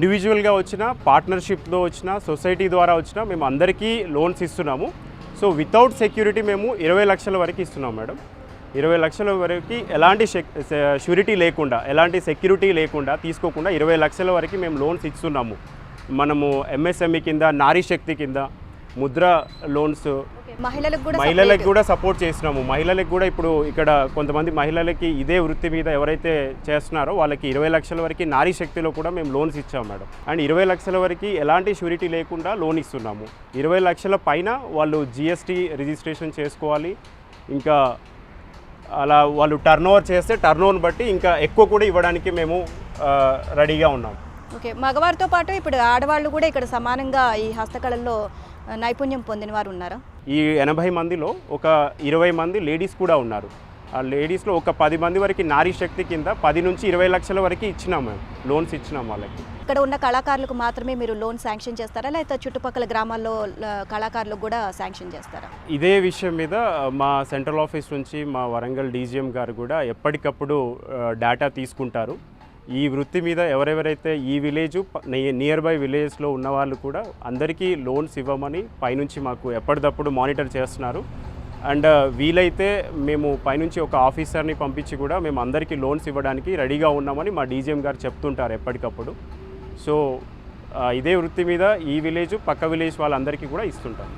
ఇండివిజువల్గా వచ్చినా పార్ట్నర్షిప్తో వచ్చినా సొసైటీ ద్వారా వచ్చినా మేము అందరికీ లోన్స్ ఇస్తున్నాము. సో వితౌట్ సెక్యూరిటీ మేము 20 లక్షల వరకు ఇస్తున్నాం మేడం. 20 లక్షల వరకు ఎలాంటి షూరిటీ లేకుండా, ఎలాంటి సెక్యూరిటీ లేకుండా తీసుకోకుండా 20 లక్షల వరకు మేము లోన్స్ ఇస్తున్నాము. మనము ఎంఎస్ఎంఈ కింద, నారీ శక్తి కింద, ముద్ర లోన్స్ మహిళలకు కూడా సపోర్ట్ చేస్తున్నాము. మహిళలకు కూడా ఇప్పుడు ఇక్కడ కొంతమంది మహిళలకి ఇదే వృత్తి మీద ఎవరైతే చేస్తున్నారో వాళ్ళకి 20 లక్షల వరకు నారీ శక్తిలో కూడా మేము లోన్స్ ఇచ్చాము మేడం. అండ్ 20 లక్షల వరకు ఎలాంటి షూరిటీ లేకుండా లోన్ ఇస్తున్నాము. 20 లక్షల పైన వాళ్ళు జిఎస్టీ రిజిస్ట్రేషన్ చేసుకోవాలి. ఇంకా అలా వాళ్ళు టర్న్ ఓవర్ చేస్తే టర్న్ ఓవర్ని బట్టి ఇంకా ఎక్కువ కూడా ఇవ్వడానికి మేము రెడీగా ఉన్నాం. ఓకే, మగవారితో పాటు ఇప్పుడు ఆడవాళ్ళు కూడా ఇక్కడ సమానంగా ఈ హస్తకళల్లో నైపుణ్యం పొందిన వారు ఉన్నారా? ఈ 80 మందిలో ఒక 20 మంది లేడీస్ కూడా ఉన్నారు. ఆ లేడీస్లో ఒక 10 మంది వరకు నారీ శక్తి కింద 10 నుంచి 20 లక్షల వరకు ఇచ్చినాము, మేము లోన్స్ ఇచ్చినాం వాళ్ళకి. ఇక్కడ ఉన్న కళాకారులకు మాత్రమే మీరు లోన్ శాంక్షన్ చేస్తారా, లేకపోతే చుట్టుపక్కల గ్రామాల్లో కళాకారులకు కూడా శాంక్షన్ చేస్తారా? ఇదే విషయం మీద మా సెంట్రల్ ఆఫీస్ నుంచి మా వరంగల్ డీజీఎం గారు కూడా ఎప్పటికప్పుడు డేటా తీసుకుంటారు. ఈ వృత్తి మీద ఎవరెవరైతే ఈ విలేజ్ నియర్ బై విలేజ్లో ఉన్న వాళ్ళు కూడా అందరికీ లోన్స్ ఇవ్వమని పైనుంచి మాకు ఎప్పటికప్పుడు మానిటర్ చేస్తున్నారు. అండ్ వీలైతే మేము పైనుంచి ఒక ఆఫీసర్ని పంపించి కూడా మేము అందరికీ లోన్స్ ఇవ్వడానికి రెడీగా ఉన్నామని మా డీజీఎం గారు చెప్తుంటారు ఎప్పటికప్పుడు. సో ఇదే వృత్తి మీద ఈ విలేజ్ పక్క విలేజ్ వాళ్ళందరికీ కూడా ఇస్తుంటారు.